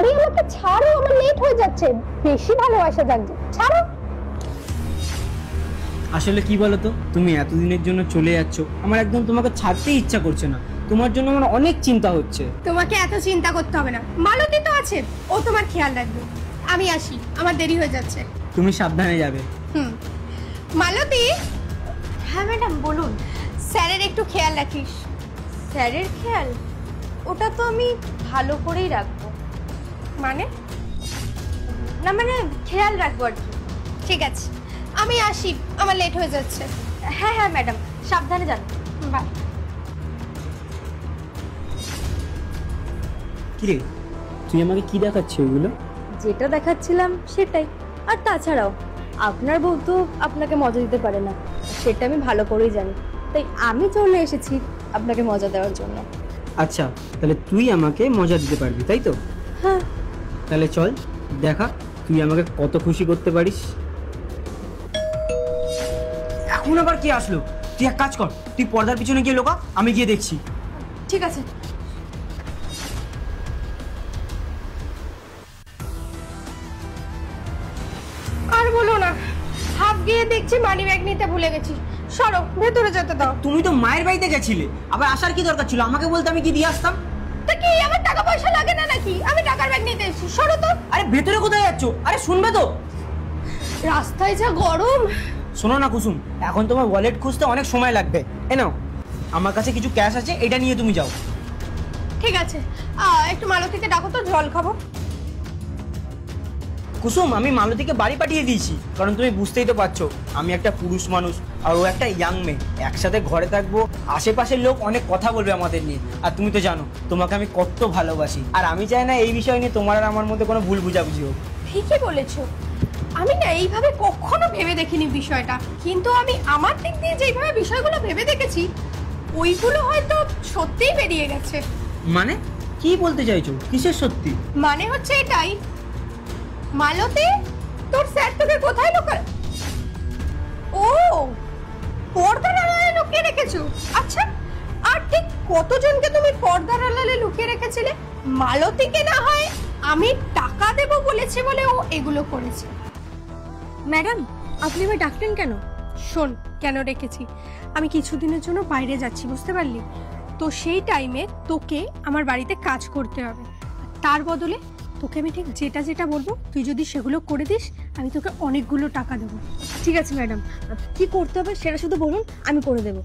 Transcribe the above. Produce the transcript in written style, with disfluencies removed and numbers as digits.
আরে আমাকে ছাড়ো, আমার লেট হয়ে যাচ্ছে। বেশি ভালোবাসা জাগছে, ছাড়ো। আসলে কি বলতো, তুমি এতদিনের জন্য চলে যাচ্ছ, আমার একদম তোমাকে ছাড়তেই ইচ্ছা করছে না। তোমার জন্য আমার অনেক চিন্তা হচ্ছে। তোমাকে এত চিন্তা করতে হবে না, মালতী তো আছে, ও তোমার খেয়াল রাখবে। আমি আসি, আমার দেরি হয়ে যাচ্ছে। তুমি সাবধানে যাবে। মালতী। হ্যাঁ ম্যাডাম বলুন। স্যারের একটু খেয়াল রাখিস। স্যারের খেয়াল? ওটা তো আমি ভালো করেই রাখবো। মানে? না মানে খেয়াল রাখবো আর কি। ঠিক আছে, আমি আসি, আমার লেট হয়ে যাচ্ছে। হ্যাঁ হ্যাঁ ম্যাডাম, সাবধানে যান। বাই। কিরে, তুই আমাকে কি দেখাচ্ছিস ওগুলো? যেটা দেখাচ্ছিলাম সেটাই। আর তাছাড়াও আপনার বউ তো আপনাকে মজা দিতে পারে না, সেটা আমি ভালো করেই জানি। তাই আমি চলে এসেছি আপনাকে মজা দেওয়ার জন্য। আচ্ছা, তাহলে তুই আমাকে মজা দিতে পারবি, তাই তো? হ্যাঁ। তাহলে চল দেখা তুই আমাকে কত খুশি করতে পারিস। এখন আবার কি আসলো? তুই এক কাজ কর, তুই পর্দার পিছনে গিয়ে লোকা, আমি গিয়ে দেখছি। ঠিক আছে। আর বলো না, হাফ গিয়ে দেখছি মানি ব্যাগ নিতে ভুলে গেছি। সরো, ভেতরে যেতে দাও। তুমি তো মায়ের বাড়িতে গেছিলে, আবার আসার কি দরকার ছিল? আমাকে বলতে আমি কি দিয়ে আসতাম। তা কি আমার টাকা পয়সা লাগে না নাকি? আমি টাকার ব্যাগ নিতে এসেছি, সরো তো। আরে ভেতরে কোথায় যাচ্ছ? আরে শুনবে তো। রাস্তায় যা গরম। শোনো না কুসুম, এখন তোমার ওয়ালেট খুঁজতে অনেক সময় লাগবে। এ নাও, আমার কাছে কিছু ক্যাশ আছে, এটা নিয়ে তুমি যাও। ঠিক আছে, একটু মালতীকে ডাকো তো, জল খাবো। কুসুম, আমি মালতীকে বাড়ি পাঠিয়ে দিয়েছি, কারণ তুমি বুঝতেই তো পারছো আমি একটা পুরুষ মানুষ আর ও একটা ইয়াং মেয়ে। একসাথে ঘরে থাকবো, আশেপাশের লোক অনেক কথা বলবে আমাদের নিয়ে। আর তুমি তো জানো তোমাকে আমি কত ভালোবাসি, আর আমি চাই না এই বিষয় নিয়ে তোমার আর আমার মধ্যে কোনো ভুল বুঝাবুঝি হোক। ঠিকই বলেছো, আমি না এইভাবে কখনো ভেবে দেখিনি বিষয়টা, কিন্তু আমি আমার দিক দিয়ে যেইভাবে বিষয়গুলো ভেবে দেখেছি ওইগুলো হয়তো সত্যিই বেরিয়ে গেছে। মানে কি বলতে চাইছো? কিসের সত্যি? মানে হচ্ছে এটাই, মালতী তোর স্যার তোকে কোথায় লুকায়? ও, পর্দার আড়ালে লুকিয়ে রেখেছো। আচ্ছা, আর ঠিক কতজনকে তুমি পর্দার আড়ালে লুকিয়ে রেখেছিলে? মালতীকে না হয় আমি টাকা দেব বলেছি বলে ও এগুলো করেছে। ম্যাডাম, আপনি এবার ডাকলেন কেন? শোন, কেন রেখেছি, আমি কিছুদিনের জন্য বাইরে যাচ্ছি, বুঝতে পারলি তো? সেই টাইমে তোকে আমার বাড়িতে কাজ করতে হবে, তার বদলে তোকে আমি ঠিক যেটা যেটা বলবো তুই যদি সেগুলো করে দিস, আমি তোকে অনেকগুলো টাকা দেবো। ঠিক আছে ম্যাডাম, কি করতে হবে সেটা শুধু বলুন, আমি করে দেবো।